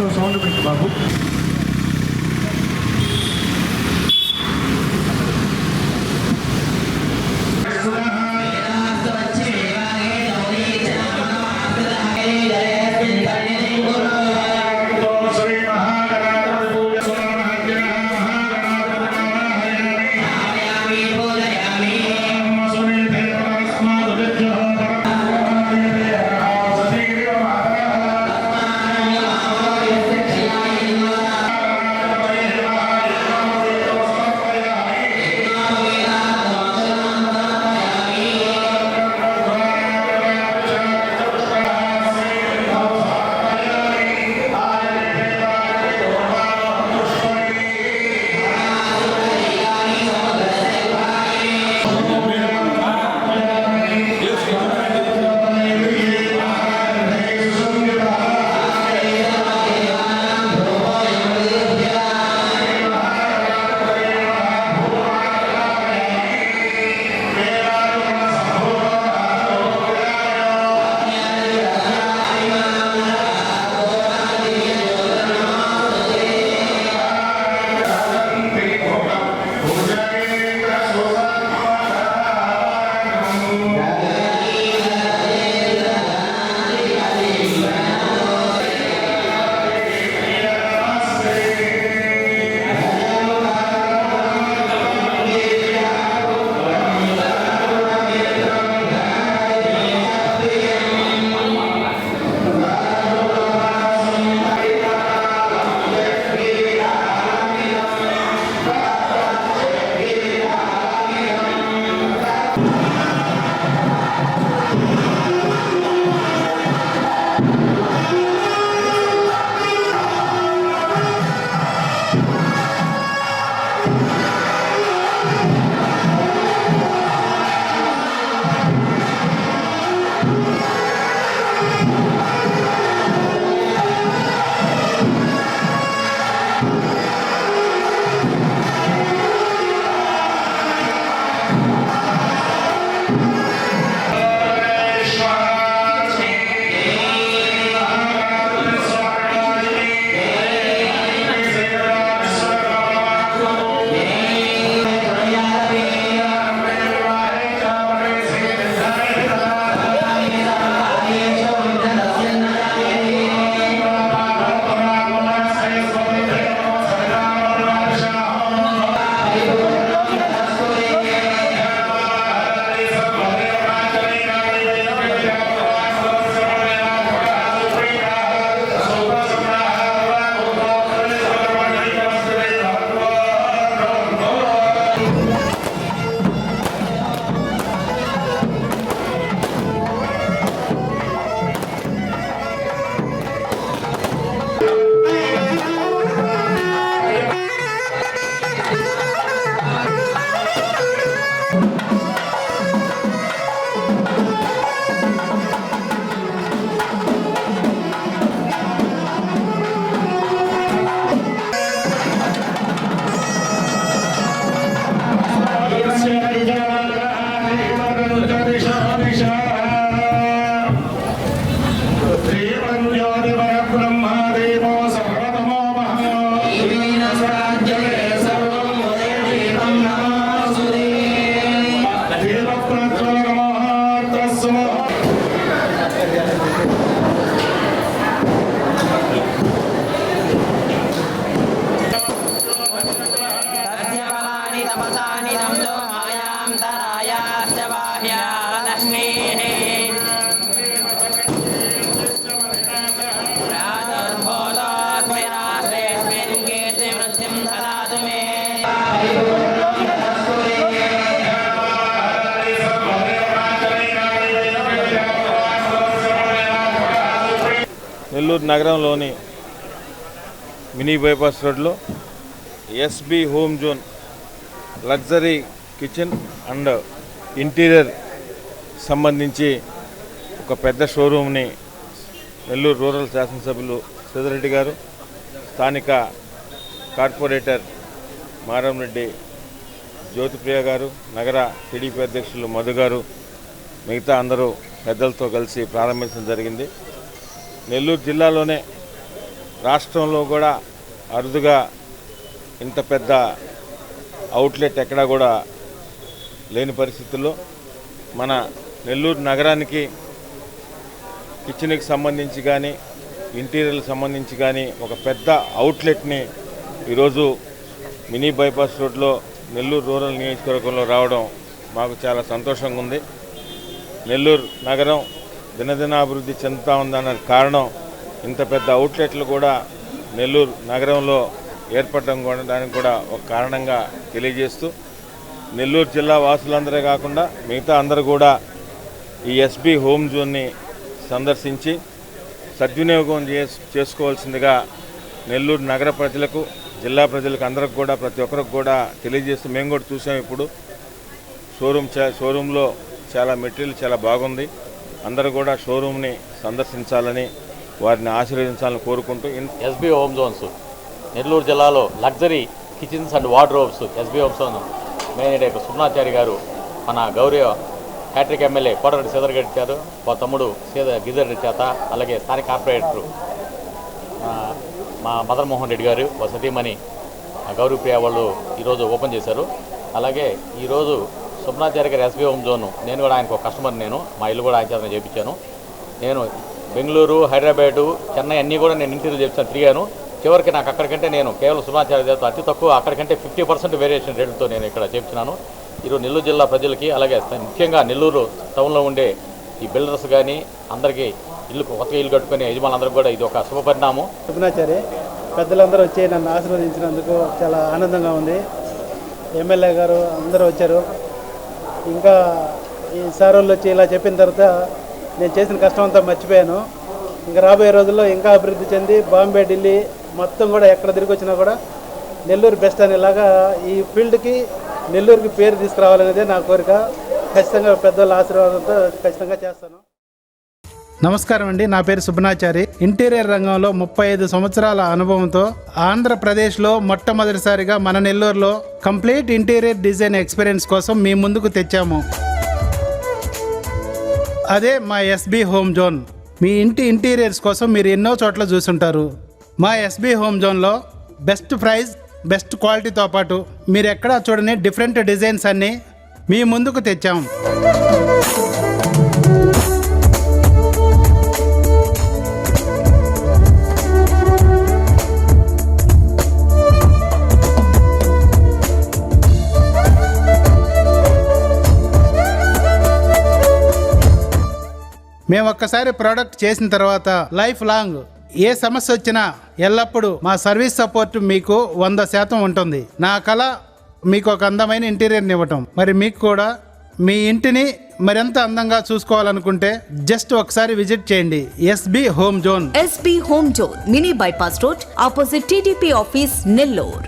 కొంచెం సౌండ్ పెట్టు బాబు. నెల్లూరు నగరంలోని మినీ బైపాస్ రోడ్లో SB home zone luxury kitchen and interior సంబంధించి ఒక పెద్ద షోరూమ్ని నెల్లూరు రూరల్ శాసనసభ్యులు శ్రీధర్రెడ్డి గారు, స్థానిక కార్పొరేటర్ మారంరెడ్డి జ్యోతిప్రియ గారు, నగర టీడీపీ అధ్యక్షులు మధు గారు, మిగతా అందరూ పెద్దలతో కలిసి ప్రారంభించడం జరిగింది. నెల్లూరు జిల్లాలోనే రాష్ట్రంలో కూడా అరుదుగా ఇంత పెద్ద అవుట్లెట్ ఎక్కడా కూడా లేని పరిస్థితుల్లో మన నెల్లూరు నగరానికి కిచెన్కి సంబంధించి కానీ ఇంటీరియర్కి సంబంధించి కానీ ఒక పెద్ద అవుట్లెట్ని ఈరోజు మినీ బైపాస్ రోడ్లో నెల్లూరు రూరల్ నియోజకవర్గంలో రావడం మాకు చాలా సంతోషంగా ఉంది. నెల్లూరు నగరం దినదినాభివృద్ధి చెందుతూ ఉందన్న కారణం ఇంత పెద్ద అవుట్లెట్లు కూడా నెల్లూరు నగరంలో ఏర్పడడం కూడా దానికి కూడా ఒక కారణంగా తెలియజేస్తూ నెల్లూరు జిల్లా వాసులందరే కాకుండా మిగతా అందరూ కూడా ఈ ఎస్బీ హోమ్ జోన్ని సందర్శించి సద్వినియోగం చేసుకోవాల్సిందిగా నెల్లూరు నగర ప్రజలకు, జిల్లా ప్రజలకు అందరికి కూడా ప్రతి ఒక్కరికి కూడా తెలియజేస్తూ మేము కూడా చూసాం. ఇప్పుడు షోరూంలో చాలా మెటీరియల్ చాలా బాగుంది. అందరూ కూడా షోరూమ్ని సందర్శించాలని, వారిని ఆశీర్వదించాలని కోరుకుంటూ ఎస్బీ హోమ్ జోన్స్ నెల్లూరు జిల్లాలో luxury kitchens and wardrobes SB home zone manager Subnachari గారు మన గౌరవ హ్యాట్రిక్ ఎమ్మెల్యే కోటరెడ్డి శ్రీధర్ గారి చేత, మా తమ్ముడు గిరిధర్ రెడ్డి చేత, అలాగే స్థానిక కార్పొరేటర్ మా మదన్ మోహన్ రెడ్డి గారు సతీమణి గౌరవప్రియ వాళ్ళు ఈరోజు ఓపెన్ చేశారు. అలాగే ఈరోజు సుబ్నాచారి గారి ఎస్బీ హోమ్ జోన్ నేను కూడా ఆయనకు ఒక కస్టమర్, మా ఇల్లు కూడా ఆయన చేత చేయించాను. నేను బెంగళూరు, హైదరాబాదు, చెన్నై అన్నీ కూడా నేను ఇంటీరియర్ చేస్తాను, తిరిగాను. చివరికి నాకు అక్కడికంటే నేను కేవలం సుబ్నాచారి చేత అతి తక్కువ అక్కడికంటే 50% వేరియేషన్ రేట్లతో నేను ఇక్కడ చేయించినాను. ఈరోజు నెల్లూరు జిల్లా ప్రజలకి, అలాగే ముఖ్యంగా నెల్లూరు టౌన్లో ఉండే ఈ బిల్డర్స్ కానీ అందరికీ కొత్తగా ఇల్లు కట్టుకునే యజమానులందరికీ కూడా ఇది ఒక శుభపరిణామం. సుబ్నాచారి పెద్దలందరూ వచ్చి నన్ను ఆశీర్వదించినందుకు చాలా ఆనందంగా ఉంది. ఎమ్మెల్యే గారు అందరూ వచ్చారు. ఇంకా ఈ సార్ వాళ్ళు వచ్చి ఇలా చెప్పిన తర్వాత నేను చేసిన కష్టం అంతా మర్చిపోయాను. ఇంకా రాబోయే రోజుల్లో ఇంకా అభివృద్ధి చెంది బాంబే, ఢిల్లీ మొత్తం కూడా ఎక్కడ తిరిగి వచ్చినా కూడా నెల్లూరు బెస్ట్ అనేలాగా ఈ ఫీల్డ్కి నెల్లూరుకి పేరు తీసుకురావాలనేదే నా కోరిక. ఖచ్చితంగా పెద్దల ఆశీర్వాదంతో ఖచ్చితంగా చేస్తాను. నమస్కారం అండి, నా పేరు సుబ్నాచారి. ఇంటీరియర్ రంగంలో 35 సంవత్సరాల అనుభవంతో ఆంధ్రప్రదేశ్లో మొట్టమొదటిసారిగా మన నెల్లూరులో కంప్లీట్ ఇంటీరియర్ డిజైన్ ఎక్స్పీరియన్స్ కోసం మీ ముందుకు తెచ్చాము. అదే మా ఎస్బీ హోమ్ జోన్. మీ ఇంటి ఇంటీరియర్స్ కోసం మీరు ఎన్నో చోట్ల చూసుంటారు. మా ఎస్బీ హోమ్ జోన్లో బెస్ట్ ప్రైస్, బెస్ట్ క్వాలిటీతో పాటు మీరు ఎక్కడా చూడని డిఫరెంట్ డిజైన్స్ అన్నీ మీ ముందుకు తెచ్చాము. మేము ఒక్కసారి ప్రోడక్ట్ చేసిన తర్వాత లైఫ్ లాంగ్ ఏ సమస్య వచ్చినా ఎల్లప్పుడూ మా సర్వీస్ సపోర్ట్ మీకు 100% ఉంటుంది. నా కళ మీకు ఒక అందమైన ఇంటీరియర్ని ఇవ్వటం. మరి మీకు కూడా మీ ఇంటిని మరింత అందంగా చూసుకోవాలనుకుంటే జస్ట్ ఒకసారి విజిట్ చేయండి. SB home zone. SB home zone, mini bypass road, opposite TDP office, Nellore.